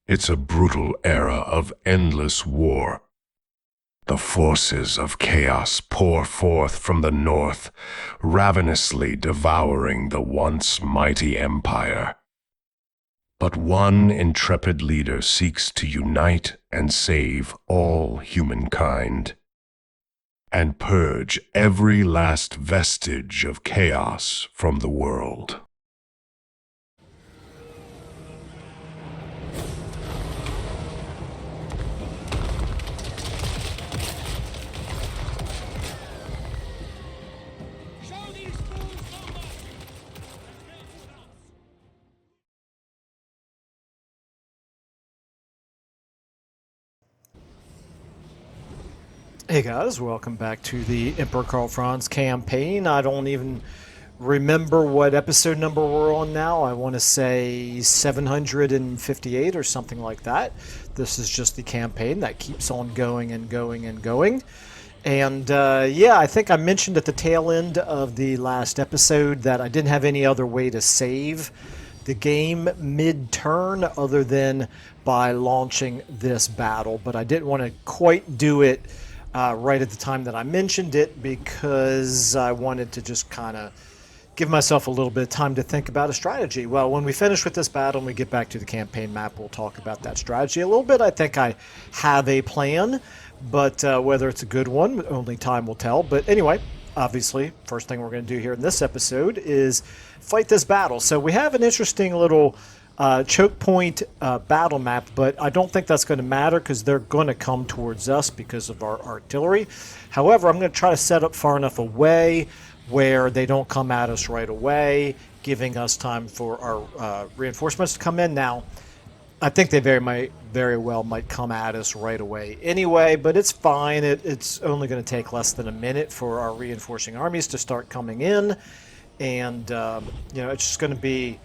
It's a brutal era of endless war. The forces of chaos pour forth from the north, ravenously devouring the once mighty empire. But one intrepid leader seeks to unite and save all humankind, and purge every last vestige of chaos from the world. Hey guys, welcome back to the Emperor Karl Franz campaign. I don't even remember what episode number we're on now. I want to say 758 or something like that. This is just the campaign that keeps on going and going and going. And yeah, I think I mentioned at the tail end of the last episode that I didn't have any other way to save the game mid-turn other than by launching this battle, but I didn't want to quite do it right at the time that I mentioned it because I wanted to just kind of give myself a little bit of time to think about a strategy. Well, when we finish with this battle and we get back to the campaign map, we'll talk about that strategy a little bit. I think I have a plan, but whether it's a good one, only time will tell. But anyway, obviously, first thing we're going to do here in this episode is fight this battle. So we have an interesting little choke point battle map, but I don't think that's going to matter because they're going to come towards us because of our artillery. However, I'm going to try to set up far enough away where they don't come at us right away, giving us time for our reinforcements to come in. Now, I think they very well might come at us right away anyway, but it's fine. It's only going to take less than a minute for our reinforcing armies to start coming in, and you know, it's just going to be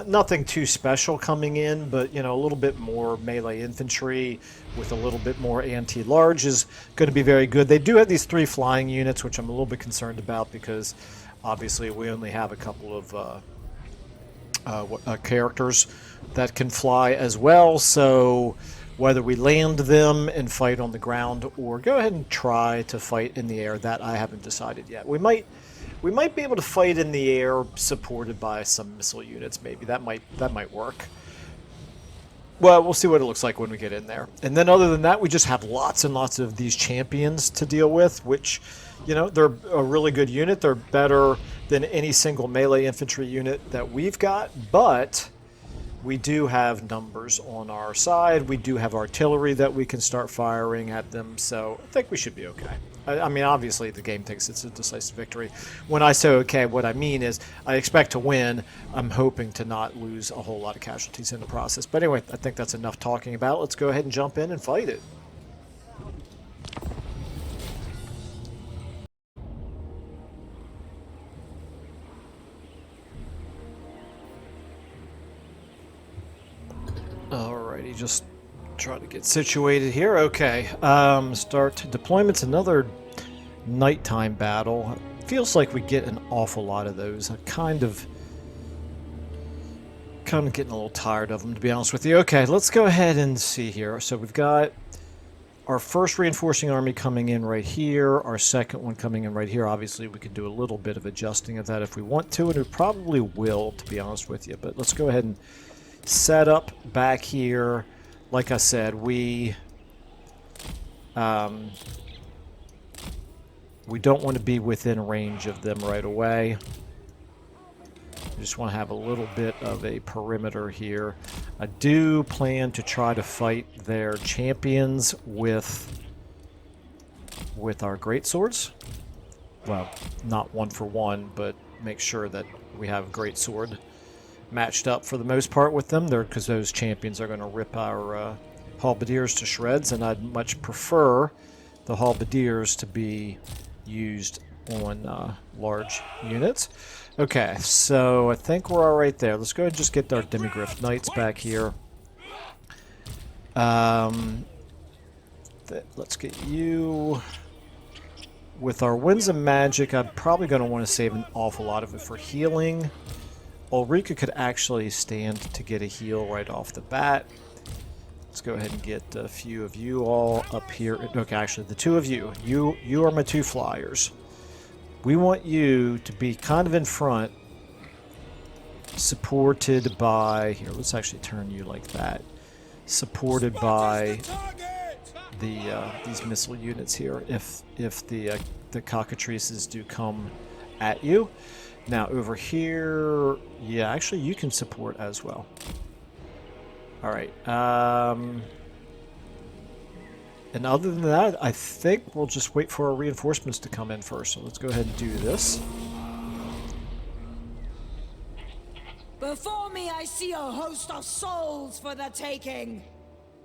nothing too special coming in, but you know, a little bit more melee infantry with a little bit more anti-large is going to be very good. They do have these 3 flying units, which I'm a little bit concerned about because obviously we only have a couple of characters that can fly as well. So whether we land them and fight on the ground or go ahead and try to fight in the air, that I haven't decided yet. We might be able to fight in the air supported by some missile units, maybe. That might work. Well, we'll see what it looks like when we get in there. And then other than that, we just have lots and lots of these champions to deal with, which, you know, they're a really good unit. They're better than any single melee infantry unit that we've got, but we do have numbers on our side. We do have artillery that we can start firing at them, so I think we should be okay. I mean, obviously, the game thinks it's a decisive victory. When I say okay, what I mean is I expect to win. I'm hoping to not lose a whole lot of casualties in the process. But anyway, I think that's enough talking about it. Let's go ahead and jump in and fight it. Alrighty, just try to get situated here. Okay, start deployments. Another nighttime battle. Feels like we get an awful lot of those. I kind of getting a little tired of them, to be honest with you. Okay, let's go ahead and see here. So we've got our first reinforcing army coming in right here, our second one coming in right here. Obviously, we could do a little bit of adjusting of that if we want to, and we probably will, to be honest with you. But let's go ahead and set up back here. Like I said, we don't want to be within range of them right away. We just want to have a little bit of a perimeter here. I do plan to try to fight their champions with our greatswords. Well, not one for one, but make sure that we have greatsword matched up for the most part with them there, because those champions are going to rip our halberdiers to shreds, and I'd much prefer the halberdiers to be used on large units. Okay, so I think we're all right there. Let's go ahead and just get our Demigryph Knights back here. Let's get you. With our Winds of Magic, I'm probably going to want to save an awful lot of it for healing. Ulrika could actually stand to get a heal right off the bat. Let's go ahead and get a few of you all up here. Okay, actually, the two of you. You are my two flyers. We want you to be kind of in front, supported by... Here, let's actually turn you like that. Supported by these missile units here, if the cockatrices do come at you. Now, over here... Yeah, actually, you can support as well. Alright, and other than that, I think we'll just wait for our reinforcements to come in first. So let's go ahead and do this. Before me I see a host of souls for the taking.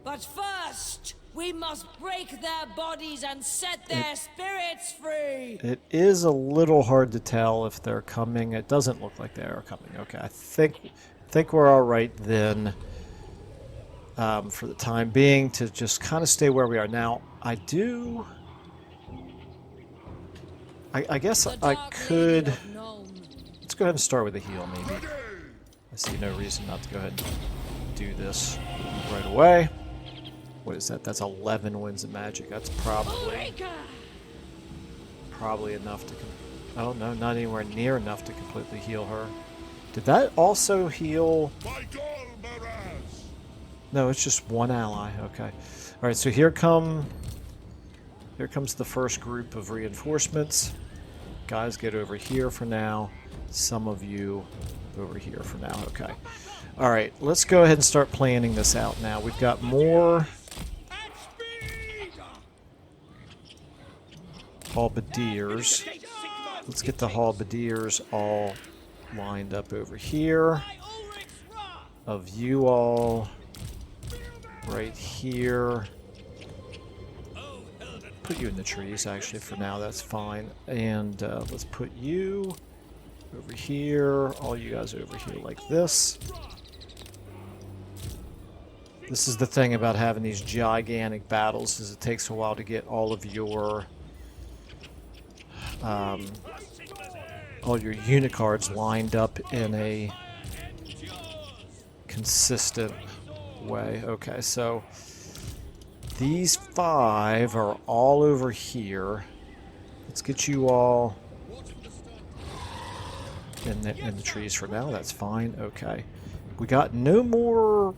But first, we must break their bodies and set their spirits free. It is a little hard to tell if they're coming. It doesn't look like they are coming. Okay, I think we're alright then. For the time being, to just kind of stay where we are now. I guess I could... Let's go ahead and start with a heal, maybe. I see no reason not to go ahead and do this right away. What is that? That's 11 winds of magic. That's probably enough to... I don't know, not anywhere near enough to completely heal her. Did that also heal... No, it's just one ally. Okay. Alright, so here comes the first group of reinforcements. Guys, get over here for now. Some of you over here for now. Okay. Alright, let's go ahead and start planning this out now. We've got more halberdiers. Let's get the halberdiers all lined up over here. Of you all... right here. Put you in the trees, actually, for now. That's fine. And let's put you over here. All you guys over here like this. This is the thing about having these gigantic battles, is it takes a while to get all of your unit cards lined up in a consistent way. Okay, so these 5 are all over here. Let's get you all in the trees for now. That's fine. Okay, we got no more.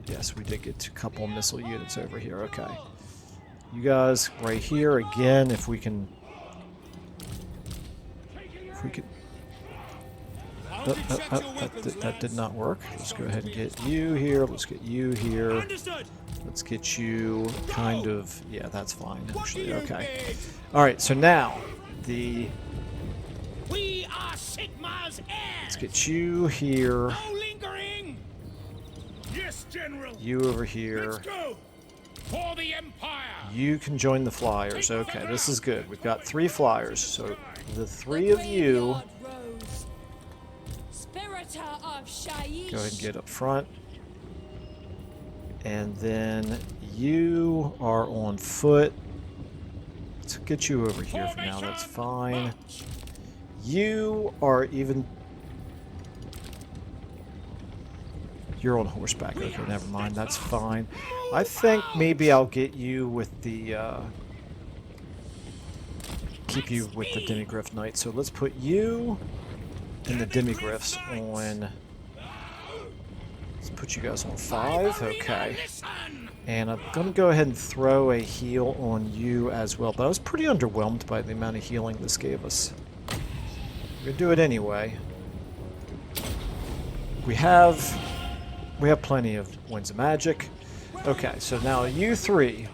Yes, we did get a couple missile units over here. Okay, you guys right here again. If we can. That did not work. Let's go ahead and get you here. Let's get you here. Let's get you kind of... Yeah, that's fine, actually. Okay. Alright, so now, the... Let's get you here. You over here. For the Empire. You can join the flyers. Okay, this is good. We've got 3 flyers, so the 3 of you... Go ahead and get up front. And then you are on foot. Let's get you over here for now. That's fine. You are even... You're on horseback. Okay, never mind. That's fine. I think maybe I'll get you with the... keep you with the Demigriff Knight. So let's put you... and the Demigriffs on... Let's put you guys on 5. Okay. And I'm going to go ahead and throw a heal on you as well. But I was pretty underwhelmed by the amount of healing this gave us. We're going to do it anyway. We have plenty of winds of magic. Okay, so now you 3.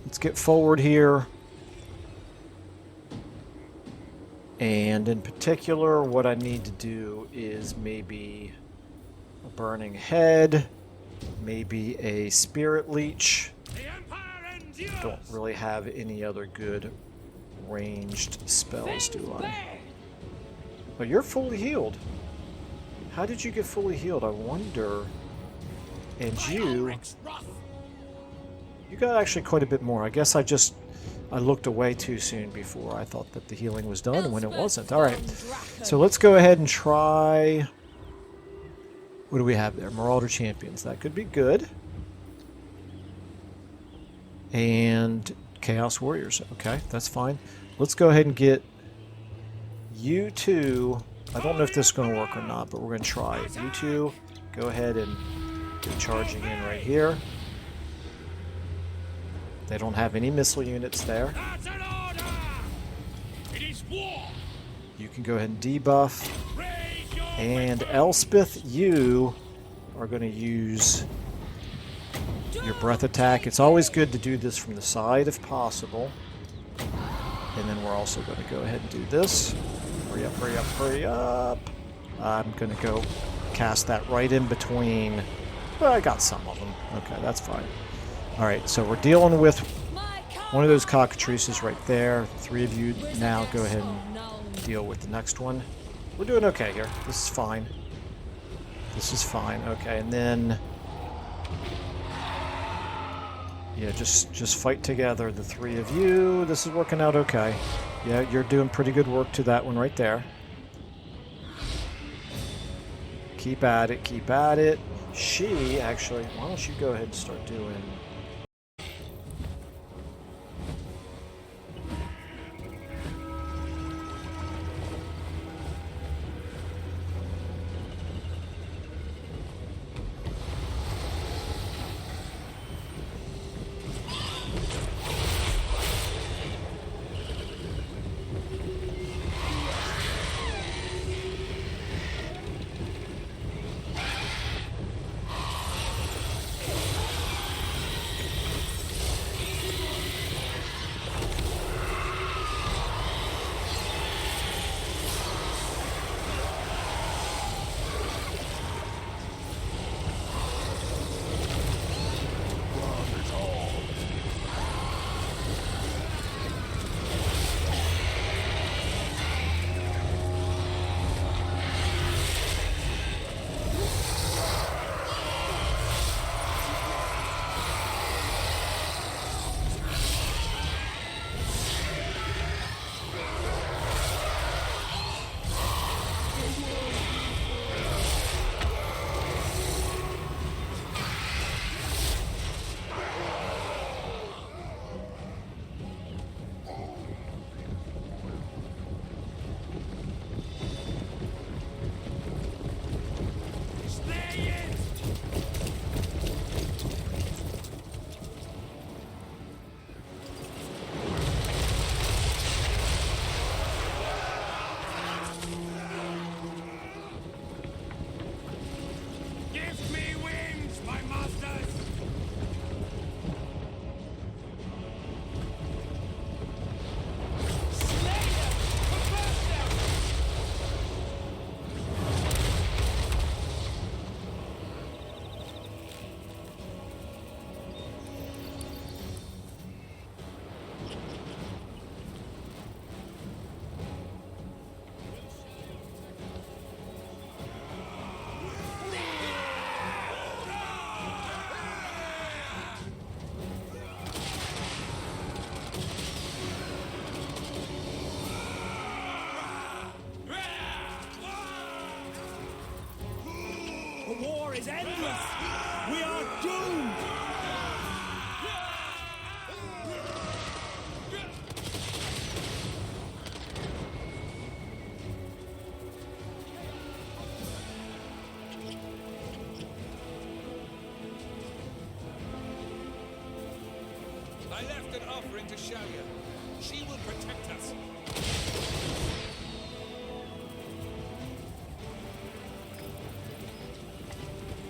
Let's get forward here. And in particular, what I need to do is maybe a burning head, maybe a spirit leech. Don't really have any other good ranged spells, do I? But you're fully healed. How did you get fully healed? I wonder. And you got actually quite a bit more. I guess I looked away too soon before. I thought that the healing was done when it wasn't. Alright, so let's go ahead and try... What do we have there? Marauder Champions. That could be good. And Chaos Warriors. Okay, that's fine. Let's go ahead and get you two. I don't know if this is going to work or not, but we're going to try it. You two, go ahead and do charging in right here. They don't have any missile units there. That's an order! It is war! You can go ahead and debuff. Raise your And Elspeth, you are going to use your breath attack. It's always good to do this from the side if possible. And then we're also going to go ahead and do this. Hurry up, hurry up, hurry up. I'm going to go cast that right in between. Well, I got some of them. Okay, that's fine. All right, so we're dealing with one of those cockatrices right there. 3 of you now go ahead and deal with the next one. We're doing okay here. This is fine. This is fine. Okay, and then yeah, just fight together, the 3 of you. This is working out okay. Yeah, you're doing pretty good work to that one right there. Keep at it, keep at it. She, actually, why don't you go ahead and start doing... Give me wings, my masters! Slay them! Convert them! The war is endless! We are doomed! I left an offering to Shalia. She will protect us.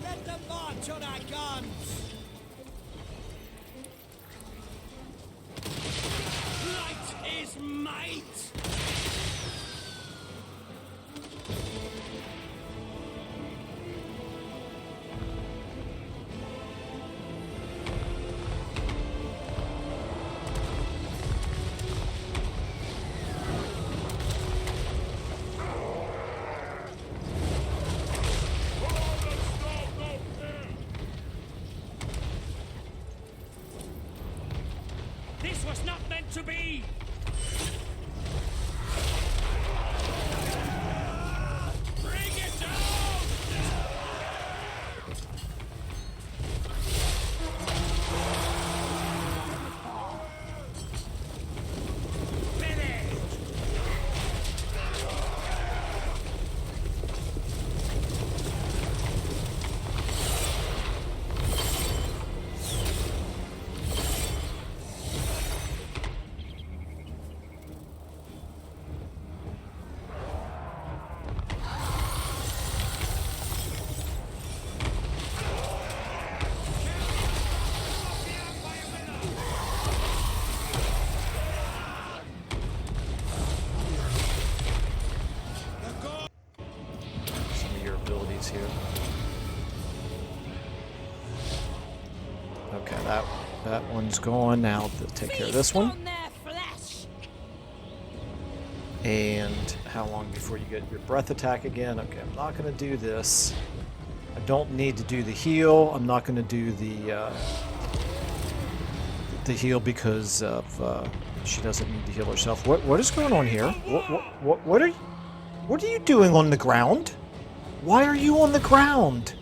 Let them march on our guns! Light is might! This was not meant to be! Bring it down! Okay, that one's gone. Now take care of this one. On their flesh. And how long before you get your breath attack again? Okay, I'm not going to do this. I don't need to do the heal. I'm not going to do the heal because of she doesn't need to heal herself. What is going on here? What are you doing on the ground? Why are you on the ground?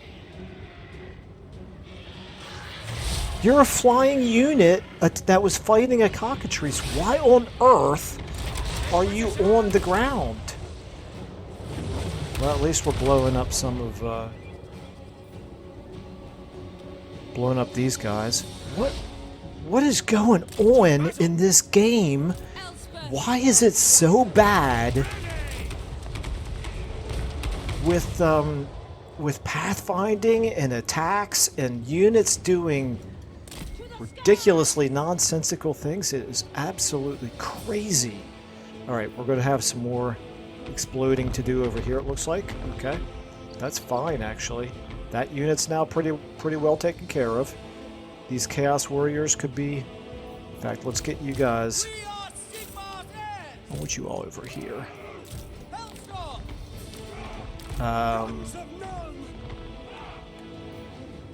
You're a flying unit that was fighting a cockatrice. Why on earth are you on the ground? Well, at least we're blowing up some of blowing up these guys. What is going on in this game? Why is it so bad with pathfinding and attacks and units doing ridiculously nonsensical things? It is absolutely crazy. Alright, we're going to have some more exploding to do over here, it looks like. Okay, that's fine, actually. That unit's now pretty well taken care of. These Chaos Warriors could be... In fact, let's get you guys... I want you all over here.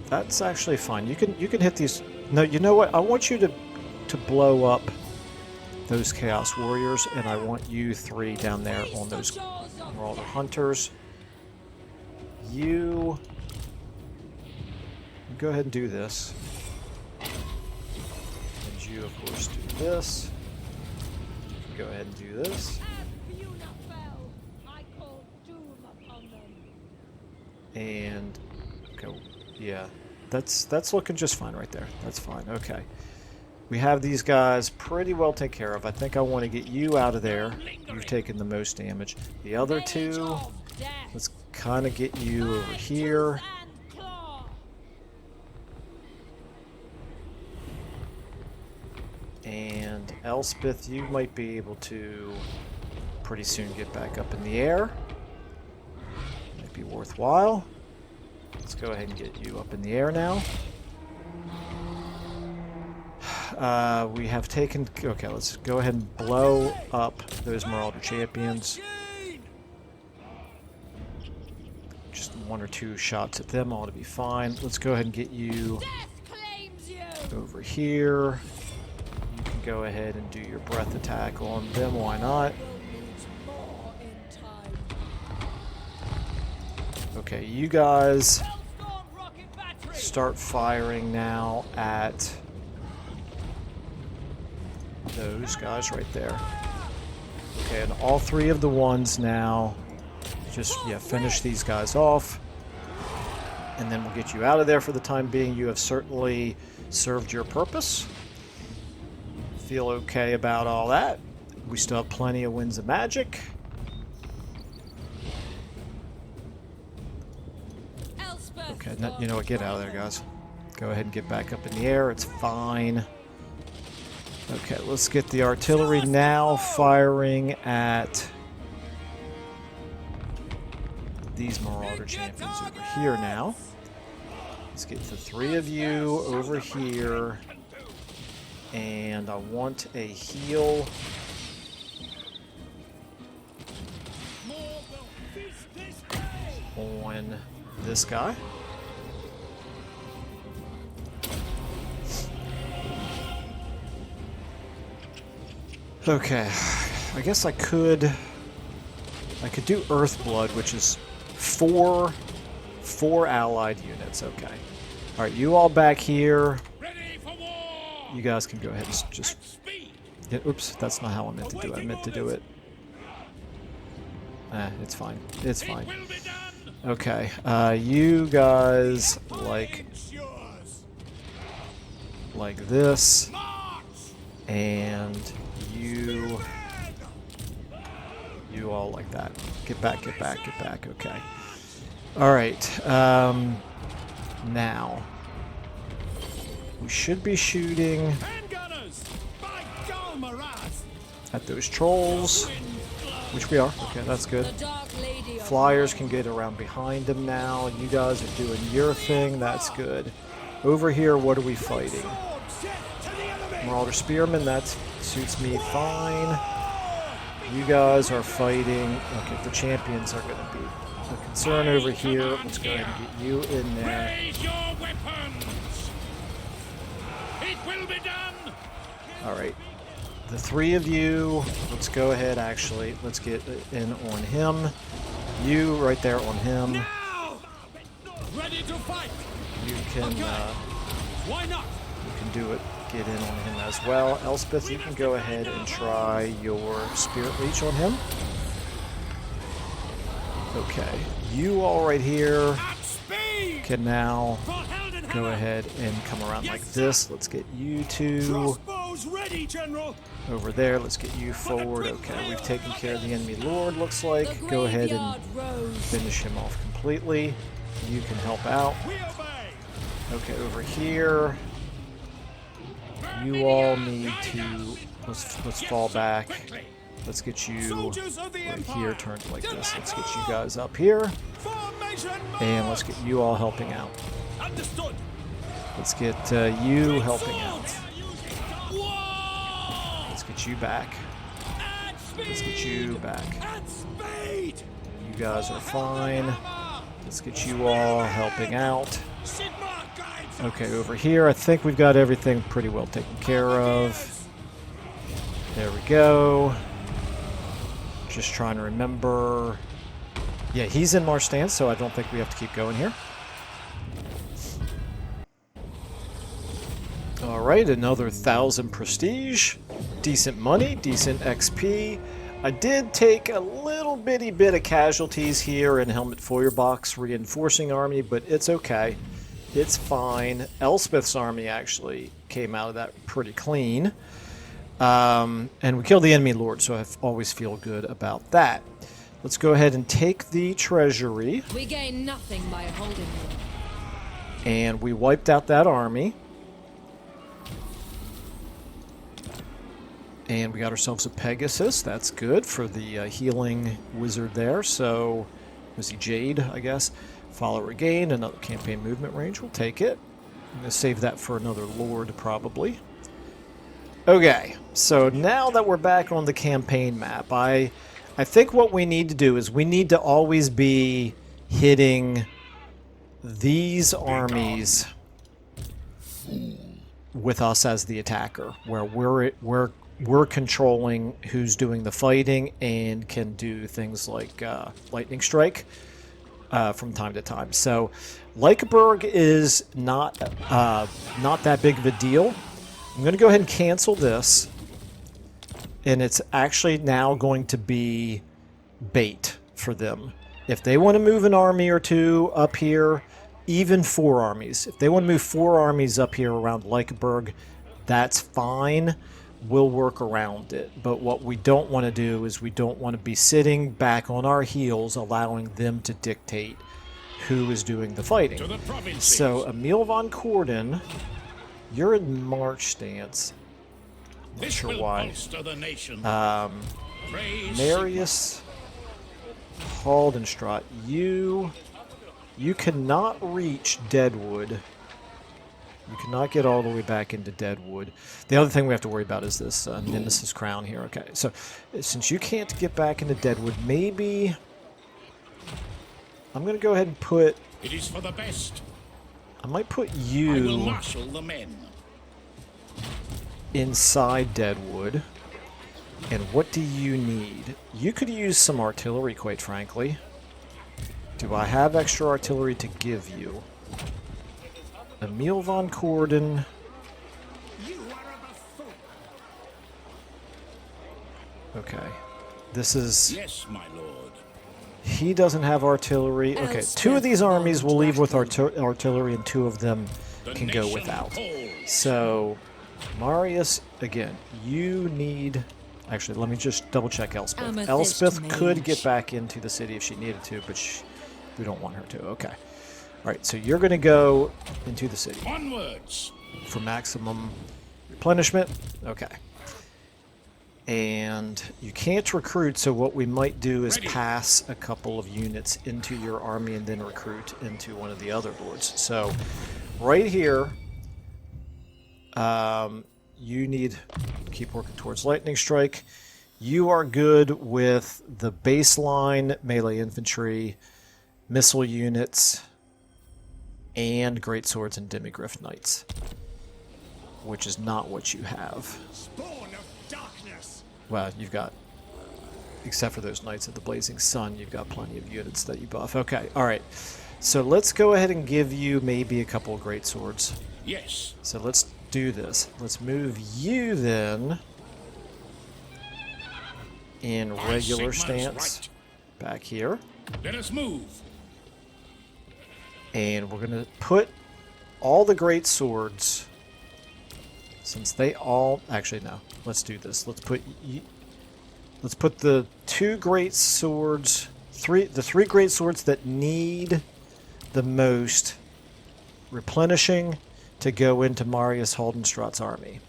That's actually fine. You can hit these... No, you know what? I want you to blow up those Chaos Warriors, and I want you three down there on those Marauder Hunters. You go ahead and do this. And you, of course, do this. Go ahead and do this. And go, yeah, that's looking just fine right there. That's fine. Okay, we have these guys pretty well taken care of. I think I want to get you out of there. You've taken the most damage. The other two, let's kind of get you over here. And Elspeth, you might be able to pretty soon get back up in the air. Might be worthwhile. Let's go ahead and get you up in the air now. We have taken... Okay, let's go ahead and blow up those Marauder Champions. Just one or two shots at them ought to be fine. Let's go ahead and get you over here. You can go ahead and do your breath attack on them, why not? Okay, you guys start firing now at those guys right there. Okay, and all three of the ones now, just, yeah, finish these guys off. And then we'll get you out of there for the time being. You have certainly served your purpose. Feel okay about all that. We still have plenty of Winds of Magic. Okay, you know what? Get out of there, guys. Go ahead and get back up in the air. It's fine. Okay, let's get the artillery now firing at these Marauder Champions over here now. Let's get the three of you over here. And I want a heal. On this guy. Okay, I guess I could do Earthblood, which is four allied units. Okay, all right, you all back here. You guys can go ahead and just. Yeah, oops, that's not how I meant to do it. I meant to do it. It's fine. It's fine. Okay, you guys like this, and you all like that. Get back, get back, get back. Okay. All right. Now we should be shooting at those trolls, which we are. Okay, that's good. Flyers can get around behind them now. You guys are doing your thing. That's good. Over here, what are we fighting? Marauder Spearmen, that suits me fine. You guys are fighting... Okay, the champions are going to be a concern over here. Let's go ahead and get you in there. Raise your weapons. It will be done. Alright. The three of you, let's go ahead, actually. Let's get in on him. You right there on him. Now! Ready to fight. You can, Why not? you can do it. Get in on him as well. Elspeth, you can go ahead and try your Spirit Leech on him. Okay. You all right here At speed. can now For Helden go Hammer. ahead and come around like this. Let's get you two Crossbows ready, General. over there. Let's get you forward. Okay, we've taken care of the enemy lord, looks like. The Go ahead graveyard and rose. finish him off completely. You can help out. We obey. Okay, over here, you all need to let's fall back. Quickly. Let's get you Soldiers of the right Empire. here, turned like To this. Let's get you battle. guys up here, Formation and let's get you all helping out. Understood. Let's get you helping out. Whoa! Let's get you back. At speed. Let's get you back. At speed. You guys are fine. Let's get you all helping out. Sigma guides. Okay, over here, I think we've got everything pretty well taken care of. There we go. Just trying to remember. Yeah, he's in March stance, so I don't think we have to keep going here. Alright, another 1,000 prestige. Decent money, decent XP. I did take a little bitty bit of casualties here in Helmet Feuerbox reinforcing army, but it's okay. It's fine. Elspeth's army actually came out of that pretty clean. And we killed the enemy lord, so I always feel good about that. Let's go ahead and take the treasury. We gain nothing by holding them. And we wiped out that army. And we got ourselves a Pegasus. That's good for the healing wizard there. So, was he Jade, I guess? Follow regain, another campaign movement range. We'll take it. I'm going to save that for another lord, probably. Okay, so now that we're back on the campaign map, I think what we need to do is we need to always be hitting these armies with us as the attacker, where we're controlling who's doing the fighting and can do things like lightning strike from time to time. So Lykeburg is not that big of a deal. I'm going to go ahead and cancel this, and it's actually now going to be bait for them. If they want to move an army or two up here, even 4 armies. If they want to move 4 armies up here around Lykeburg, that's fine. We'll work around it. But what we don't want to do is we don't want to be sitting back on our heels, allowing them to dictate who is doing the fighting. To the provinces. So, Emil von Corden, you're in March stance. Not This sure will why. bolster the nation. Praise Marius Haldenstraat, you cannot reach Deadwood. You cannot get all the way back into Deadwood. The other thing we have to worry about is this Nemesis Crown here. Okay, so since you can't get back into Deadwood, maybe I'm going to go ahead and put... It is for the best. I might put I will you marshal the men. inside Deadwood. And what do you need? You could use some artillery, quite frankly. Do I have extra artillery to give you? Emil von Corden. Okay. This is... Yes, my lord. He doesn't have artillery. Okay, 2 of these armies will leave with artillery, and 2 of them can go nation without. calls. So, Marius, again, you need... Actually, let me just double-check Elspeth. Amethyst Elspeth could mage. get back into the city if she needed to, but we don't want her to. Okay. All right, so you're going to go into the city Onwards. for maximum replenishment. Okay. And you can't recruit, so what we might do is Ready. pass a couple of units into your army and then recruit into one of the other lords. So right here, you need to keep working towards lightning strike. You are good with the baseline melee infantry, missile units, and great swords and demigriff knights, which is not what you have. Spawn of darkness. Well, you've got, except for those Knights of the Blazing Sun, you've got plenty of units that you buff. Okay, alright. So let's go ahead and give you maybe a couple of great swords. Yes. So let's do this. Let's move you then in regular stance back here. Let us move. And we're going to put all the great swords, since they all... Actually, no. Let's do this. Let's put the two great swords... The three great swords that need the most replenishing to go into Marius Haldenstrat's army.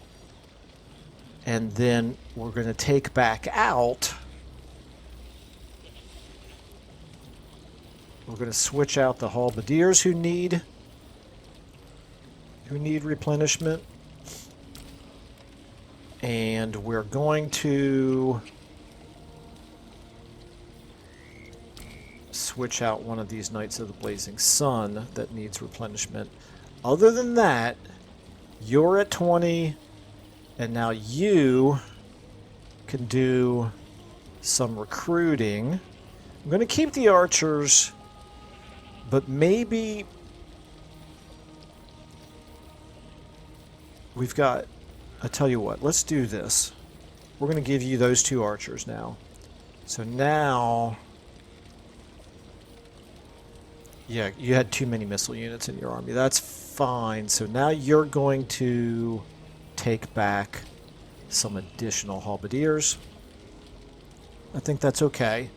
And then we're going to take back out... We're going to switch out the halberdiers who need replenishment. And we're going to switch out one of these Knights of the Blazing Sun that needs replenishment. Other than that, you're at 20, and now you can do some recruiting. I'm going to keep the archers, but maybe we've got... I tell you what, let's do this. We're going to give you those two archers now. So now... Yeah, you had too many missile units in your army. That's fine. So now you're going to take back some additional halberdiers. I think that's okay.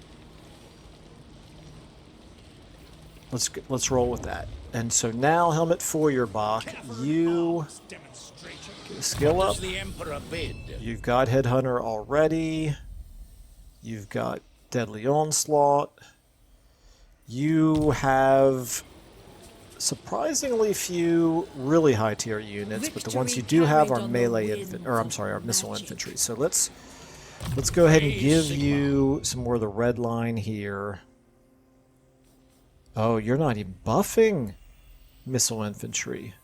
Let's roll with that. And so now, Helmet Feuerbach, you get a skill up. You've got Headhunter already. You've got Deadly Onslaught. You have surprisingly few really high tier units, but the ones you do have are melee are missile infantry. So let's go ahead and give you some more of the red line here. Oh, you're not even buffing missile infantry.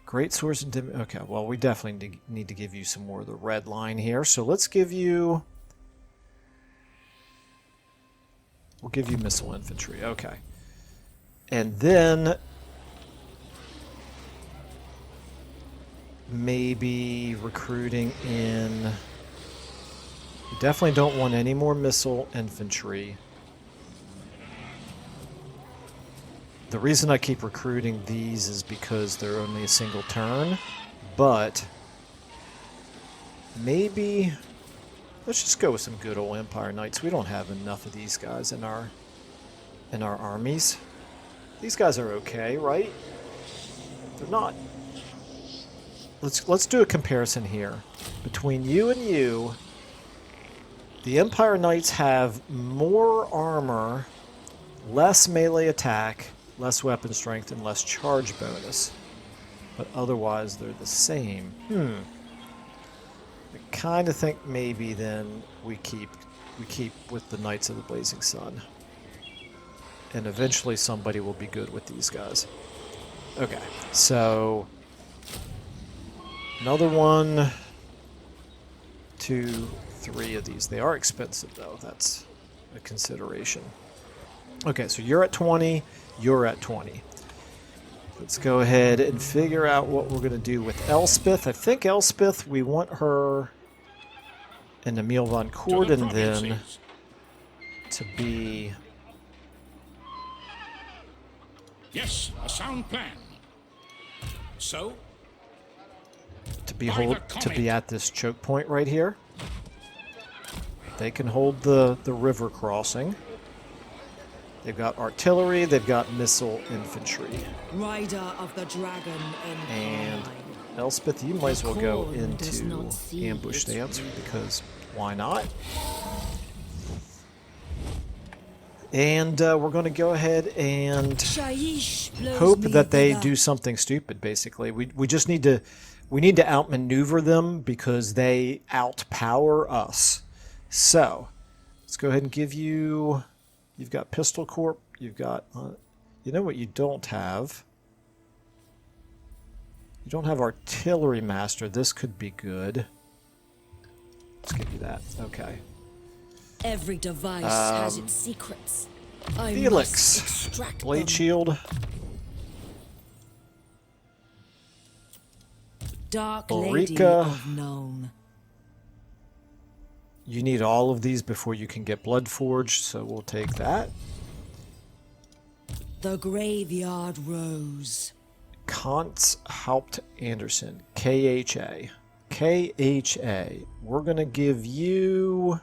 Great swords and okay, well, we definitely need to give you some more of the red line here. So let's give you... We'll give you missile infantry, okay. And then maybe recruiting in... You definitely don't want any more missile infantry. The reason I keep recruiting these is because they're only a single turn, but maybe let's just go with some good old Empire Knights. We don't have enough of these guys in our armies. These guys are okay, right? They're not. Let's do a comparison here between you and you. The Empire Knights have more armor, less melee attack, less weapon strength, and less charge bonus. But otherwise, they're the same. I kind of think maybe then we keep with the Knights of the Blazing Sun. And eventually somebody will be good with these guys. Okay, so another 1, 2, 3 of these. They are expensive though. That's a consideration. Okay, so you're at 20, you're at 20. Let's go ahead and figure out what we're going to do with Elspeth. I think Elspeth, we want her and Emil von Corden then to be... Yes, a sound plan. So? To be at this choke point right here. They can hold the river crossing. They've got artillery, they've got missile infantry. Rider of the Dragon and Elspeth, you might as well go into ambush stance, because why not? And we're going to go ahead and Shaiish blows hope me that they thither. do something stupid, basically. We just need to... We need to outmaneuver them because they outpower us. So, let's go ahead and give you... You've got Pistol Corp. You've got... you know what you don't have? You don't have Artillery Master. This could be good. Let's give you that. Okay. Every device has its secrets. I Felix. must extract Blade them. Shield. Dark Lady Ulrika. of Known. You need all of these before you can get Blood Forged, so we'll take that. The Graveyard Rose. Kant's Haupt Anderson. KHA. KHA. We're going to give you...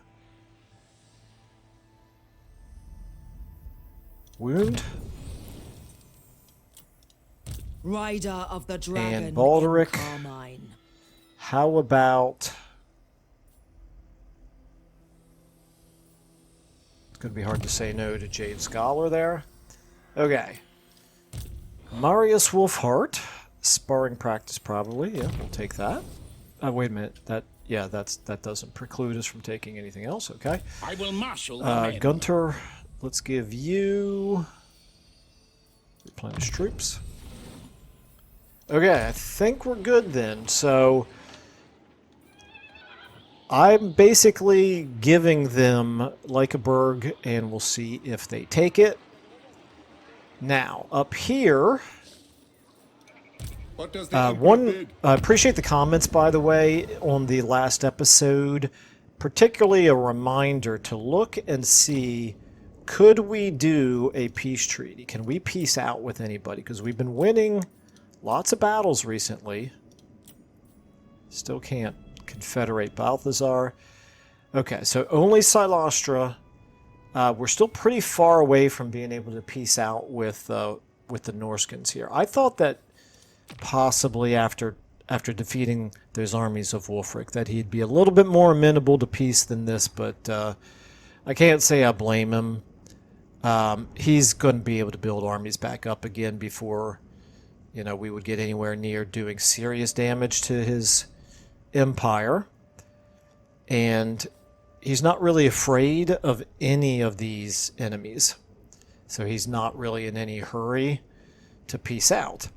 Wound. Rider of the Dragon. And Baldric. in Carmine. How about... It's going to be hard to say no to Jade Scholar there. Okay. Marius Wolfheart. Sparring practice, probably. Yeah, we'll take that. Wait a minute. That doesn't preclude us from taking anything else. Okay. I will marshal the men. Gunter, let's give you... Replenish troops. Okay, I think we're good then. So... I'm basically giving them Lykaberg, and we'll see if they take it. Now, up here... What does the Emperor bid? I appreciate the comments, by the way, on the last episode. Particularly a reminder to look and see, could we do a peace treaty? Can we peace out with anybody? Because we've been winning lots of battles recently. Still can't confederate Balthazar. Okay, so only Silostra. We're still pretty far away from being able to peace out with the Norscans here. I thought that possibly after defeating those armies of Wulfric that he'd be a little bit more amenable to peace than this, but I can't say I blame him. He's going to be able to build armies back up again before, you know, we would get anywhere near doing serious damage to his empire. And he's not really afraid of any of these enemies. So he's not really in any hurry to peace out.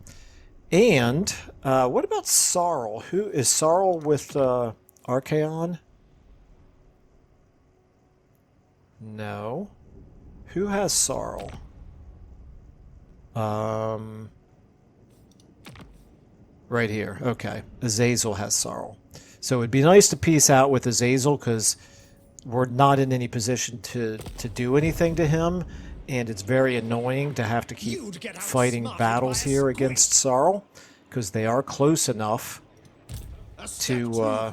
And what about Sarl? Who is Sarl with Archaon? No. Who has Sarl? Right here. Okay. Azazel has Sarl. So it'd be nice to peace out with Azazel because we're not in any position to do anything to him. And it's very annoying to have to keep fighting battles here against Sarl, because they are close enough to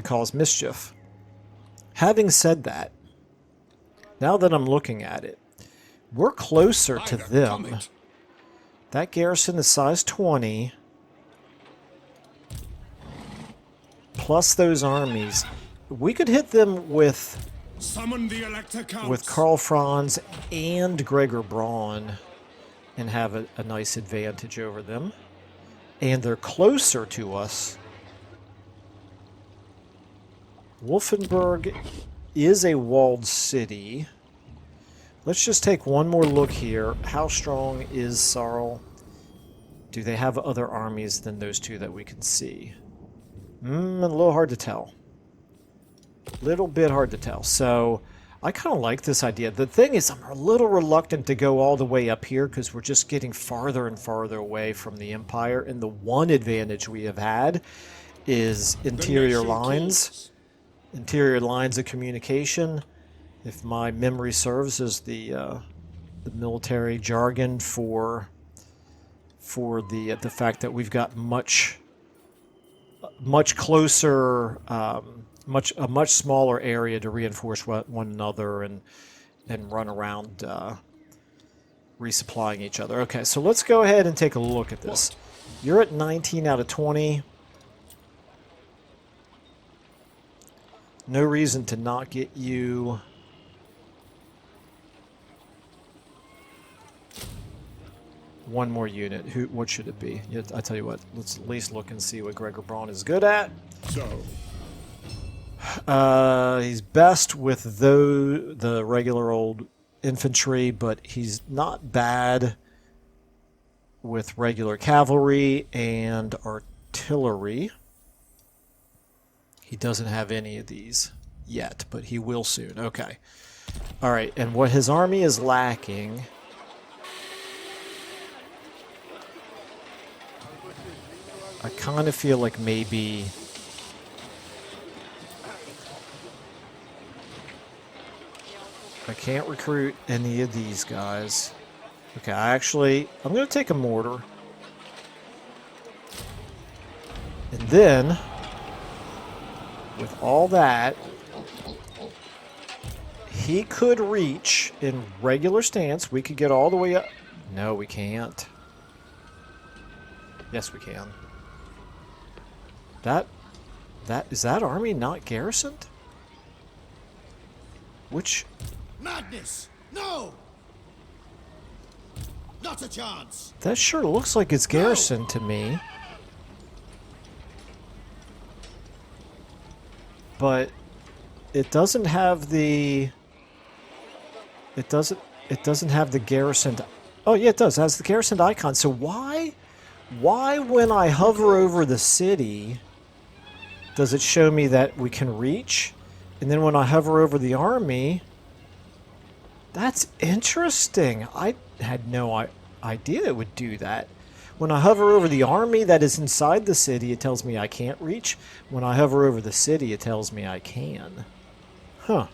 cause mischief. Having said that, now that I'm looking at it, we're closer to them. That garrison is size 20, plus those armies. We could hit them with... Summon the Elector Counts. with Karl Franz and Gregor Braun and have a nice advantage over them. And they're closer to us. Wolfenburg is a walled city. Let's just take one more look here. How strong is Sarl? Do they have other armies than those two that we can see? A little hard to tell. Little bit hard to tell. So I kind of like this idea. The thing is, I'm a little reluctant to go all the way up here because we're just getting farther and farther away from the Empire. And the one advantage we have had is interior lines. Interior lines of communication. If my memory serves, is the military jargon for the fact that we've got much closer. A much smaller area to reinforce one another and run around resupplying each other. Okay, so let's go ahead and take a look at this. You're at 19 out of 20. No reason to not get you one more unit. What should it be? I tell you what. Let's at least look and see what Gregor Braun is good at. So, He's best with the regular old infantry, but he's not bad with regular cavalry and artillery. He doesn't have any of these yet, but he will soon. Okay. All right, and what his army is lacking... I kind of feel like maybe... I can't recruit any of these guys. Okay, I'm going to take a mortar. And then, with all that, he could reach in regular stance. We could get all the way up. No, we can't. Yes, we can. Is that army not garrisoned? Which... Madness! No! Not a chance! That sure looks like it's garrisoned to me. But it doesn't have the... It doesn't have the garrisoned... Oh yeah, it does. It has the garrisoned icon. So why when I hover over the city does it show me that we can reach? And then when I hover over the army... That's interesting. I had no idea it would do that. When I hover over the army that is inside the city, it tells me I can't reach. When I hover over the city, it tells me I can. Huh.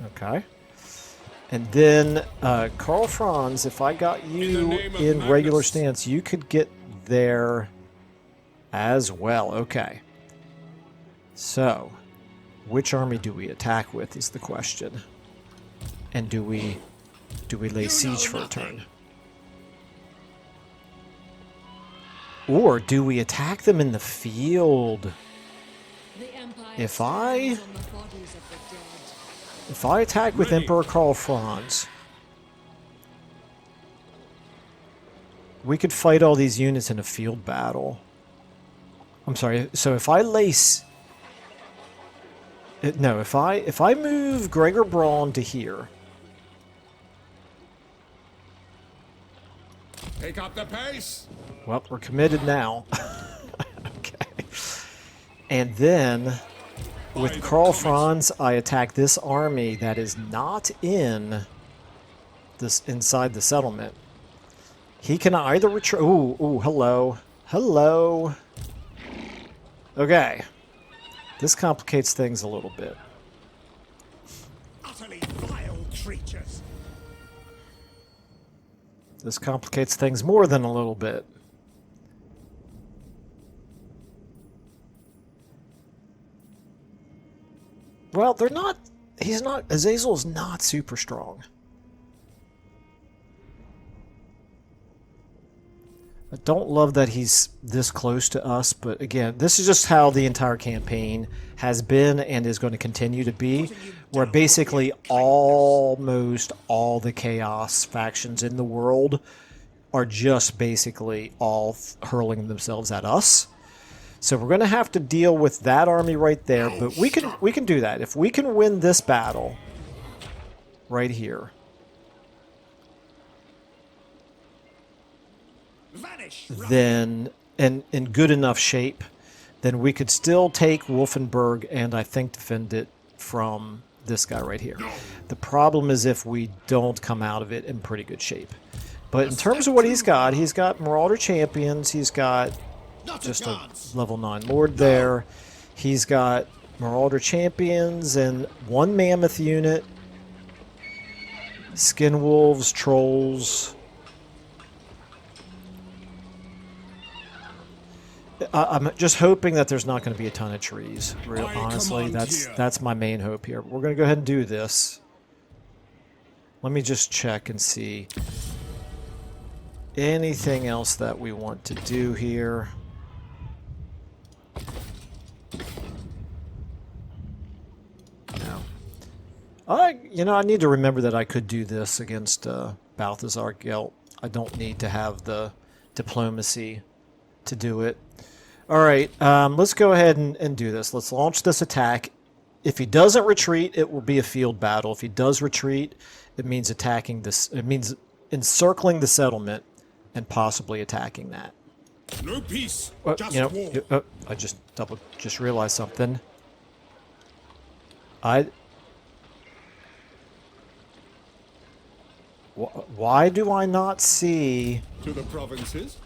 Okay. And then, Karl Franz, if I got you in regular stance, you could get there as well. Okay. So, which army do we attack with is the question. And do we lay siege for a turn? Or do we attack them in the field? If I attack with Emperor Karl Franz, we could fight all these units in a field battle. I'm sorry. So if I lace... No, if I move Gregor Braun to here... pick up the pace. Well, we're committed now. Okay. And then, with Karl Franz, I attack this army that is not inside the settlement. He can either retreat... Ooh, hello. Hello. Okay. This complicates things a little bit. Utterly vile creatures. This complicates things more than a little bit. Well, they're not... Azazel is not super strong. I don't love that he's this close to us, but again, this is just how the entire campaign has been and is going to continue to be, where basically almost all the Chaos factions in the world are just basically all hurling themselves at us. So we're going to have to deal with that army right there, but we can do that. If we can win this battle right here, then, and in good enough shape, then we could still take Wolfenburg and I think defend it from this guy right here. The problem is if we don't come out of it in pretty good shape. But in terms of what he's got Marauder Champions, he's got just a level 9 Lord there. He's got Marauder Champions and 1 Mammoth unit, Skin Wolves, Trolls. I'm just hoping that there's not going to be a ton of trees. Honestly, that's my main hope here. We're going to go ahead and do this. Let me just check and see anything else that we want to do here. No. I need to remember that I could do this against Balthazar Gelt. I don't need to have the diplomacy to do it. Alright, let's go ahead and do this. Let's launch this attack. If he doesn't retreat, it will be a field battle. If he does retreat, it means attacking this. It means encircling the settlement and possibly attacking that. No peace, just You know, war. I just realized something. Why do I not see? To the provinces.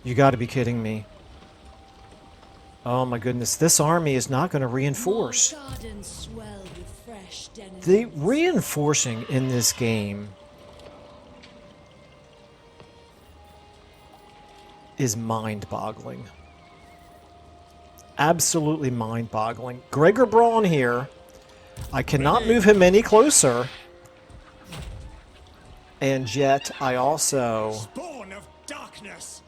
You got to be kidding me. Oh my goodness, this army is not going to reinforce. Gardens swell with fresh denizens. The reinforcing in this game is mind-boggling. Absolutely mind-boggling. Gregor Braun here. I cannot move him any closer. And yet, I also Spawn of darkness.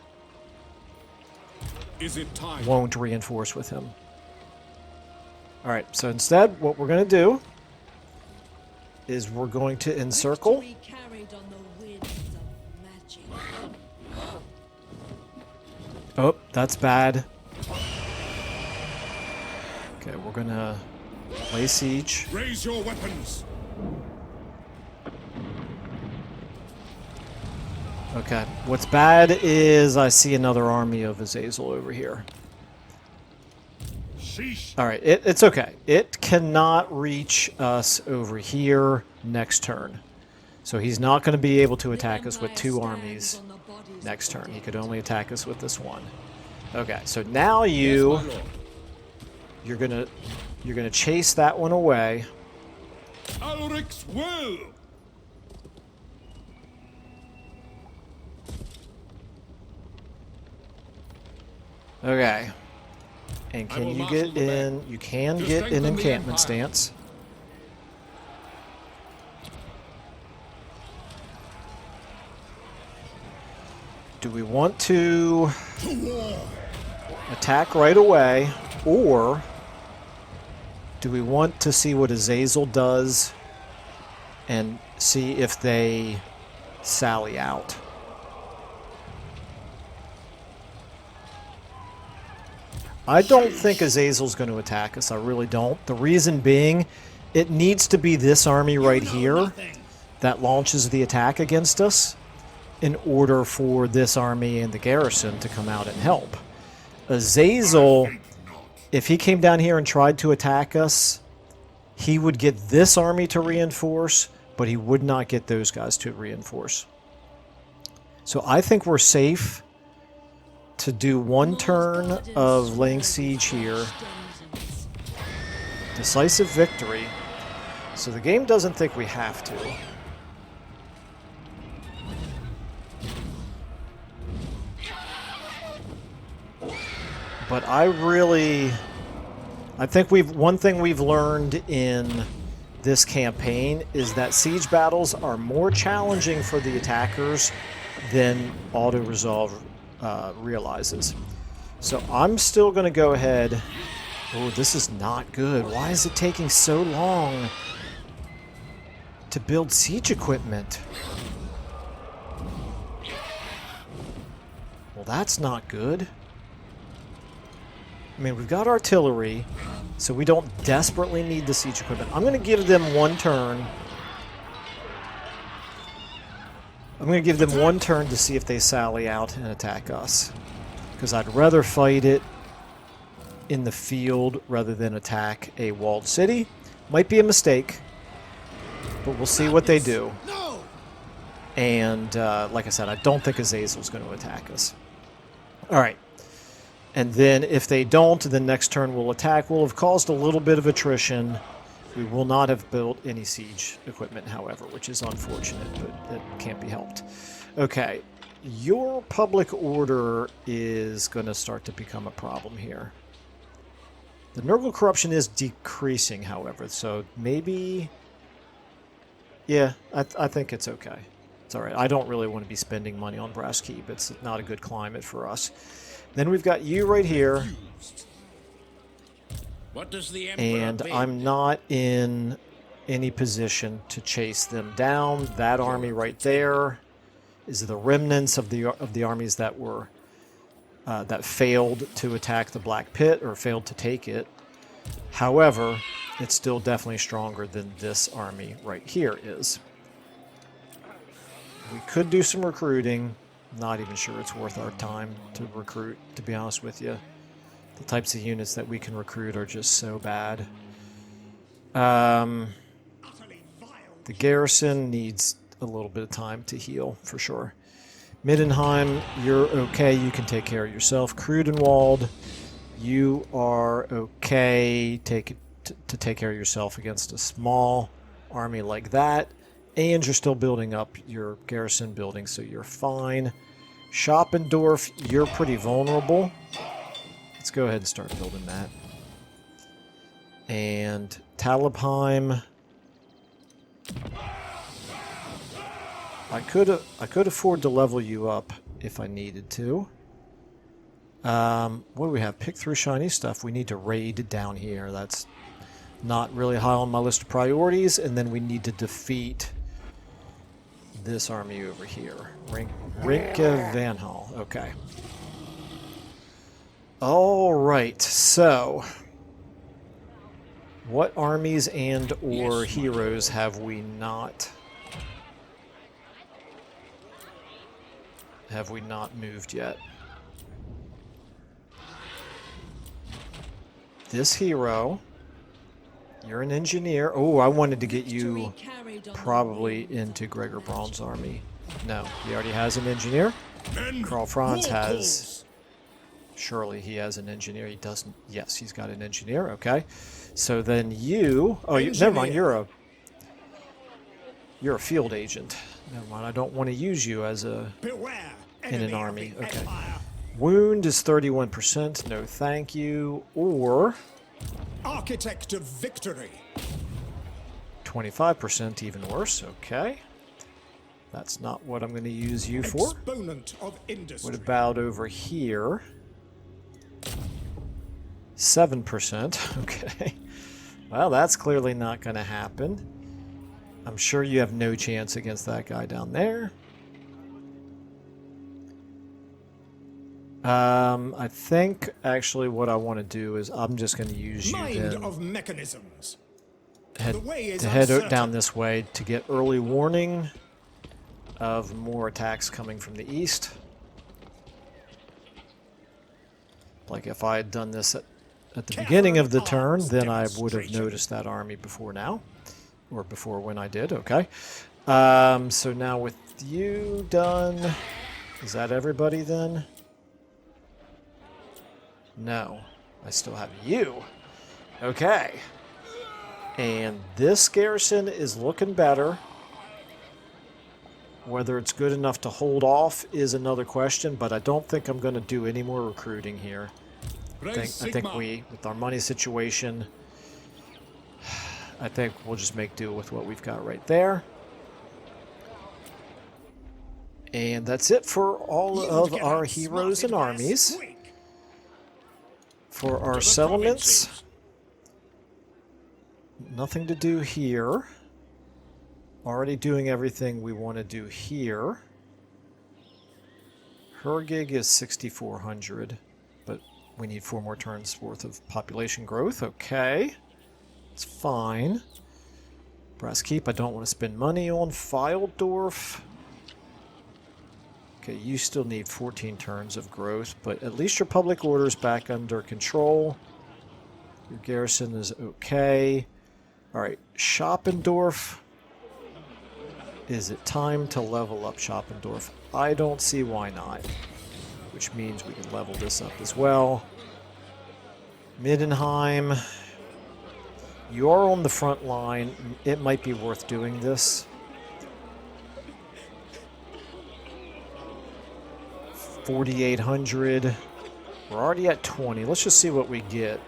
Is it time? won't reinforce with him. Alright, so instead, what we're going to do is we're going to encircle. Victory carried on the winds of magic. Oh, that's bad. Okay, we're going to lay siege. Raise your weapons. Okay, what's bad is I see another army of Azazel over here. Sheesh. Alright, it's okay. It cannot reach us over here next turn. So he's not going to be able to attack us with two armies next turn. He could only attack us with this one. Okay, so now you're gonna chase that one away. Alric's will. Okay. And I can will you marshal get the men in? You can to get in strengthen the encampment empire. stance. Do we want to attack right away, or do we want to see what Azazel does and see if they sally out? I don't think Azazel's going to attack us. I really don't. The reason being, it needs to be this army right here that launches the attack against us in order for this army and the garrison to come out and help. Azazel, if he came down here and tried to attack us, he would get this army to reinforce, but he would not get those guys to reinforce. So I think we're safe to do one turn of laying siege here. Decisive victory. So the game doesn't think we have to. But I think one thing we've learned in this campaign is that siege battles are more challenging for the attackers than auto-resolve realizes. So I'm still going to go ahead. Oh, this is not good. Why is it taking so long to build siege equipment? Well, that's not good. I mean, we've got artillery, so we don't desperately need the siege equipment. I'm going to give them one turn. I'm going to give them one turn to see if they sally out and attack us. Because I'd rather fight it in the field rather than attack a walled city. Might be a mistake, but we'll see what they do. No! And like I said, I don't think Azazel's going to attack us. Alright. And then if they don't, then next turn we'll attack. We'll have caused a little bit of attrition. We will not have built any siege equipment, however, which is unfortunate, but it can't be helped. Okay, your public order is going to start to become a problem here. The Nurgle corruption is decreasing, however, so maybe... Yeah, I think it's okay. It's alright. I don't really want to be spending money on Brass Keep. It's not a good climate for us. Then we've got you right here. What does the Emperor And bid? I'm not in any position to chase them down. That army right there is the remnants of the armies that were that failed to attack the Black Pit or failed to take it. However, it's still definitely stronger than this army right here is. We could do some recruiting. Not even sure it's worth our time to recruit, to be honest with you. The types of units that we can recruit are just so bad. The garrison needs a little bit of time to heal, for sure. Middenheim, you're okay. You can take care of yourself. Krudenwald, you are okay to take care of yourself against a small army like that. And you're still building up your garrison building, so you're fine. Schoppendorf, you're pretty vulnerable. Let's go ahead and start building that. And Talabheim, I could afford to level you up if I needed to. What do we have? Pick through shiny stuff. We need to raid down here. That's not really high on my list of priorities. And then we need to defeat this army over here. Rinke Van Hall. Okay. All right. So, what armies and or heroes have we not moved yet? This hero, you're an engineer. Oh, I wanted to get you probably into Gregor Braun's army. No, he already has an engineer. Karl Franz has. Surely he has an engineer. He doesn't. Yes, he's got an engineer. Okay. So then you. Oh, never mind. You're a field agent. Never mind. I don't want to use you as in an army. Okay. Wound is 31%. No, thank you. Or Architect of victory. 25%, even worse. Okay. That's not what I'm going to use you for. Exponent of industry. What about over here? 7%. Okay. Well, that's clearly not going to happen. I'm sure you have no chance against that guy down there. I think actually what I want to do is I'm just going to use you Mind then of mechanisms. head down this way to get early warning of more attacks coming from the east. Like if I had done this at the beginning of the turn, then I would have noticed that army before now. Or before when I did, okay. So now with you done, is that everybody then? No, I still have you. Okay. And this garrison is looking better. Whether it's good enough to hold off is another question, but I don't think I'm going to do any more recruiting here. I think we, with our money situation, I think we'll just make do with what we've got right there. And that's it for all of our heroes and armies. For our settlements, nothing to do here. Already doing everything we want to do here. Hergig is 6,400, but we need 4 more turns worth of population growth. Okay, it's fine. Brass Keep, I don't want to spend money on. Fildorf. Okay, you still need 14 turns of growth, but at least your public order is back under control. Your garrison is okay. Alright, Schoppendorf. Is it time to level up Schoppendorf? I don't see why not. Which means we can level this up as well. Middenheim. You are on the front line. It might be worth doing this. 4,800. We're already at 20. Let's just see what we get.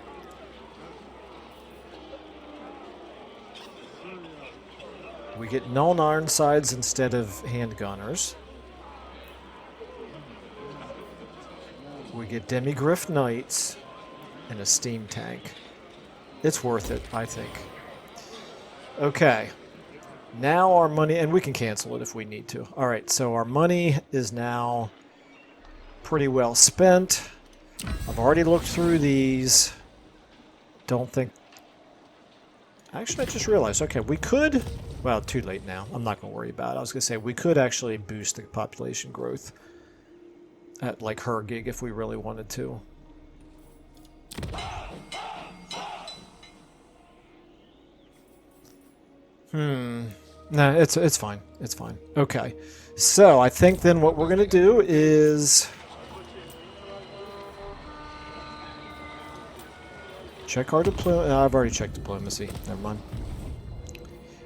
We get Null Ironsides instead of handgunners. We get Demigriff Knights and a steam tank. It's worth it, I think. Okay. Now our money, and we can cancel it if we need to. All right, so our money is now pretty well spent. I've already looked through these. Don't think... Actually, I just realized, okay, we could... Well, too late now. I'm not going to worry about it. I was going to say, we could actually boost the population growth at, like, her gig if we really wanted to. No, it's fine. It's fine. Okay. So, I think then what we're going to do is... Check our diplomacy. I've already checked diplomacy. Never mind.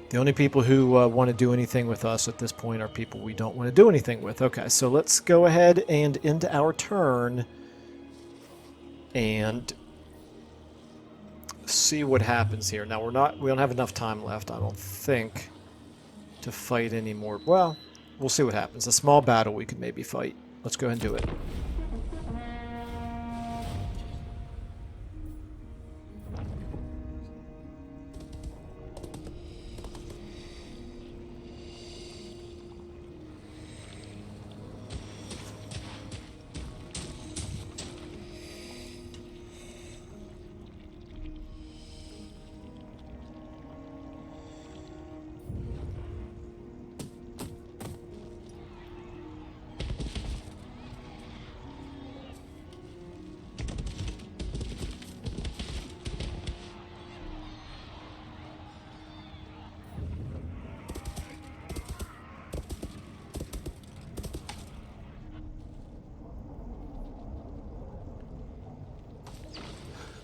The only people who want to do anything with us at this point are people we don't want to do anything with. Okay, so let's go ahead and end our turn and see what happens here. Now we don't have enough time left, I don't think, to fight anymore. Well, we'll see what happens. A small battle we could maybe fight. Let's go ahead and do it.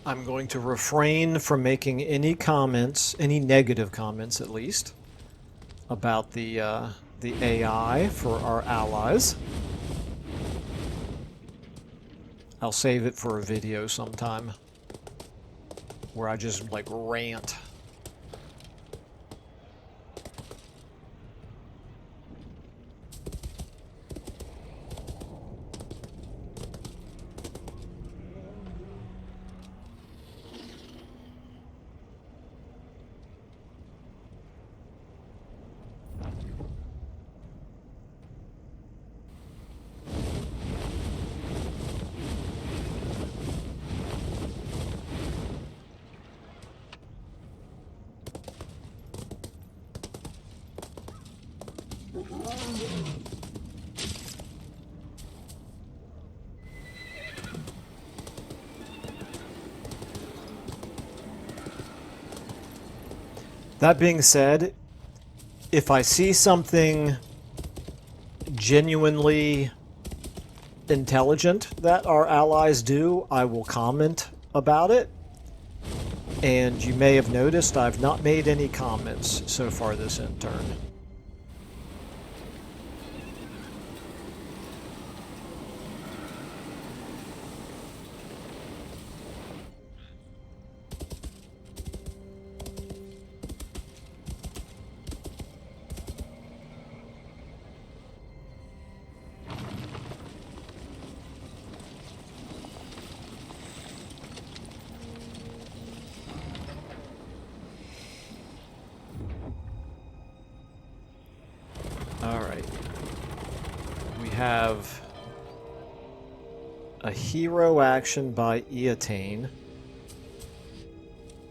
I'm going to refrain from making any comments, any negative comments at least, about the AI for our allies. I'll save it for a video sometime where I just like rant. That being said, if I see something genuinely intelligent that our allies do, I will comment about it. And you may have noticed I've not made any comments so far this turn. Have a hero action by Eotane.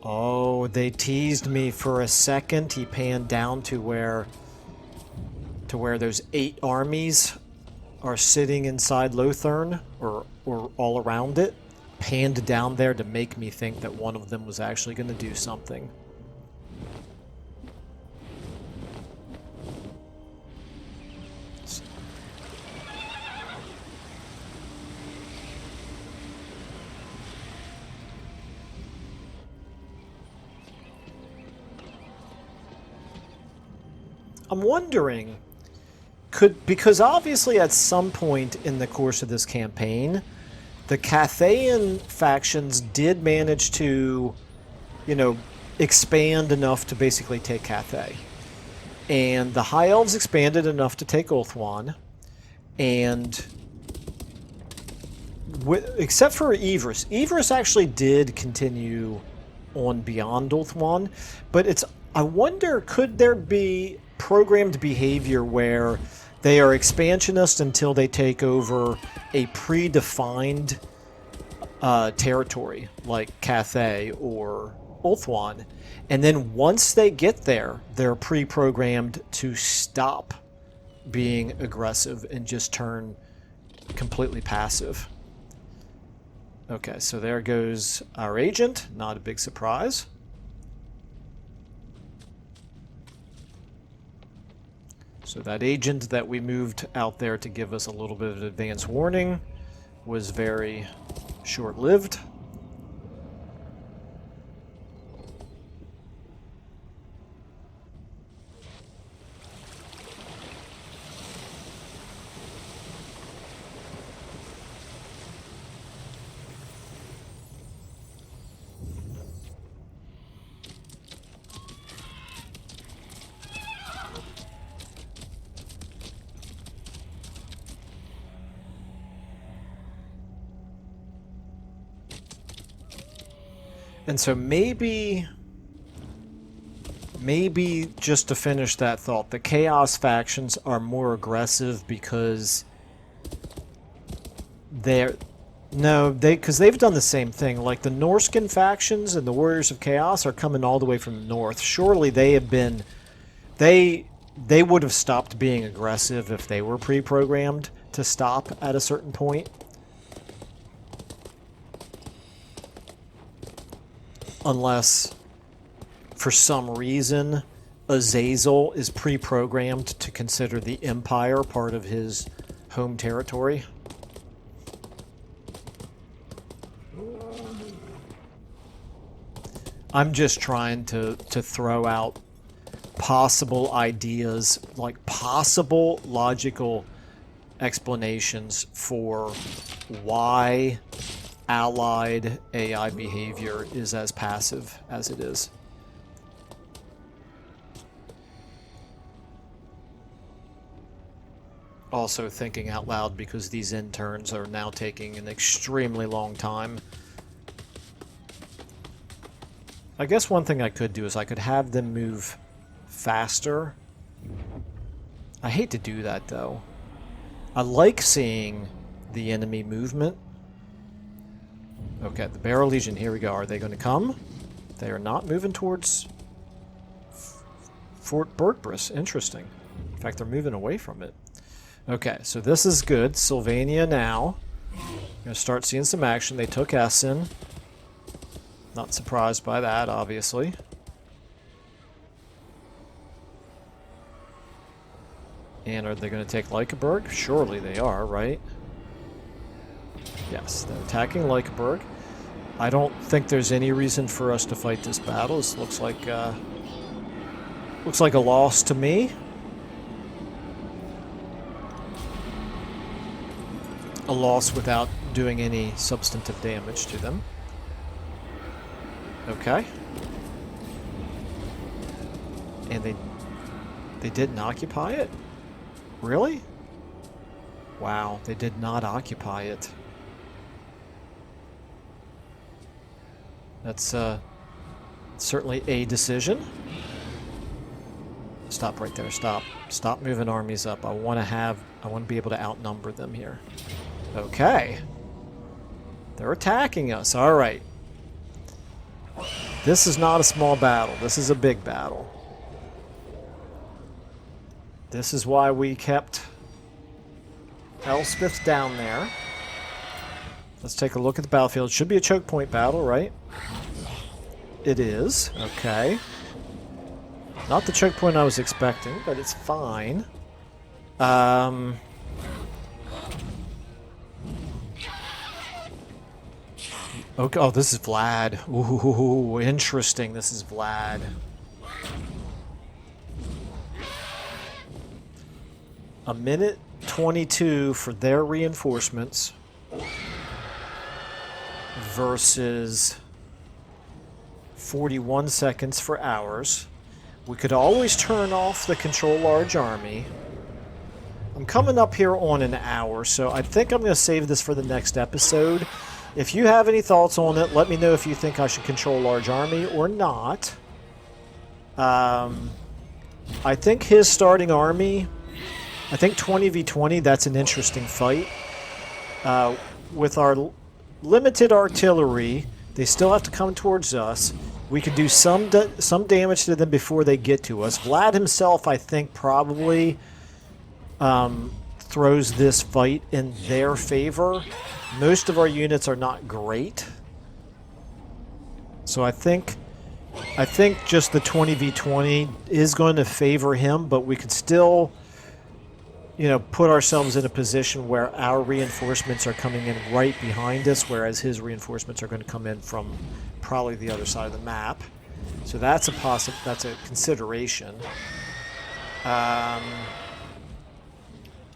Oh, they teased me for a second. He panned down to where those 8 armies are sitting inside Lothern or all around it. Panned down there to make me think that one of them was actually going to do something. I'm wondering, because obviously at some point in the course of this campaign, the Cathayan factions did manage to, expand enough to basically take Cathay. And the High Elves expanded enough to take Ulthuan. And except for Everus actually did continue on beyond Ulthuan, but I wonder, could there be programmed behavior where they are expansionist until they take over a predefined territory, like Cathay or Ulthuan, and then once they get there, they're pre-programmed to stop being aggressive and just turn completely passive. Okay, so there goes our agent. Not a big surprise. So that agent that we moved out there to give us a little bit of advance warning was very short-lived. And so maybe just to finish that thought, the Chaos factions are more aggressive because because they've done the same thing. Like the Norscan factions and the Warriors of Chaos are coming all the way from the north. Surely they have been, they would have stopped being aggressive if they were pre-programmed to stop at a certain point. Unless, for some reason, Azazel is pre-programmed to consider the Empire part of his home territory. I'm just trying to throw out possible ideas, like possible logical explanations for why allied AI behavior is as passive as it is. Also thinking out loud because these interns are now taking an extremely long time. I guess one thing I could do is I could have them move faster. I hate to do that though. I like seeing the enemy movement. Okay, the Barrow Legion, here we go. Are they going to come? They are not moving towards Fort Bergbris. Interesting. In fact, they're moving away from it. Okay, so this is good. Sylvania now. Going to start seeing some action. They took Essen. Not surprised by that, obviously. And are they going to take Lykeburg? Surely they are, right? Yes, they're attacking Lykeburg. I don't think there's any reason for us to fight this battle. This looks like a loss to me. A loss without doing any substantive damage to them. Okay. And they didn't occupy it? Really? Wow, they did not occupy it. That's certainly a decision. Stop right there. Stop. Stop moving armies up. I want to be able to outnumber them here. Okay. They're attacking us. All right. This is not a small battle. This is a big battle. This is why we kept Elspeth down there. Let's take a look at the battlefield. It should be a choke point battle, right? It is. Okay. Not the choke point I was expecting, but it's fine. Okay. Oh, this is Vlad. Ooh, interesting. This is Vlad. A minute 22 for their reinforcements versus 41 seconds for ours. We could always turn off the control large army. I'm coming up here on an hour, so I think I'm going to save this for the next episode. If you have any thoughts on it, let me know if you think I should control large army or not. I think his starting army, I think 20v20, that's an interesting fight. With our limited artillery, they still have to come towards us. We could do some damage to them before they get to us. Vlad himself, I think, probably throws this fight in their favor. Most of our units are not great. So I think just the 20v20 is going to favor him, but we could still, you know, put ourselves in a position where our reinforcements are coming in right behind us, whereas his reinforcements are going to come in from probably the other side of the map. So that's a consideration.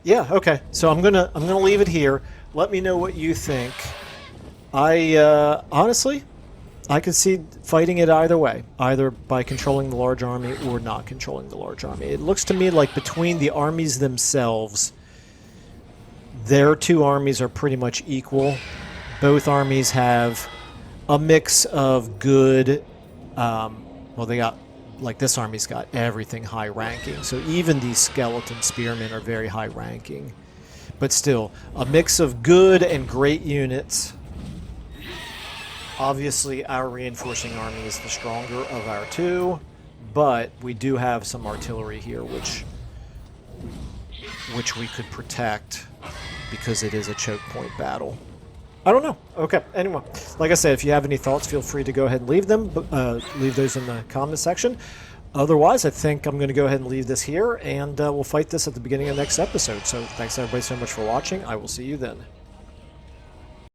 Yeah, okay. So I'm gonna leave it here. Let me know what you think. Honestly, I could see fighting it either way, either by controlling the large army or not controlling the large army. It looks to me like between the armies themselves, their two armies are pretty much equal. Both armies have a mix of good, well, they got, like this army's got everything high ranking, so even these skeleton spearmen are very high ranking. But still, a mix of good and great units. Obviously, our reinforcing army is the stronger of our two, but we do have some artillery here, which we could protect because it is a choke point battle. I don't know. Okay. Anyway, like I said, if you have any thoughts, feel free to go ahead and leave them. Leave those in the comment section. Otherwise, I think I'm going to go ahead and leave this here, and we'll fight this at the beginning of the next episode. So thanks everybody so much for watching. I will see you then.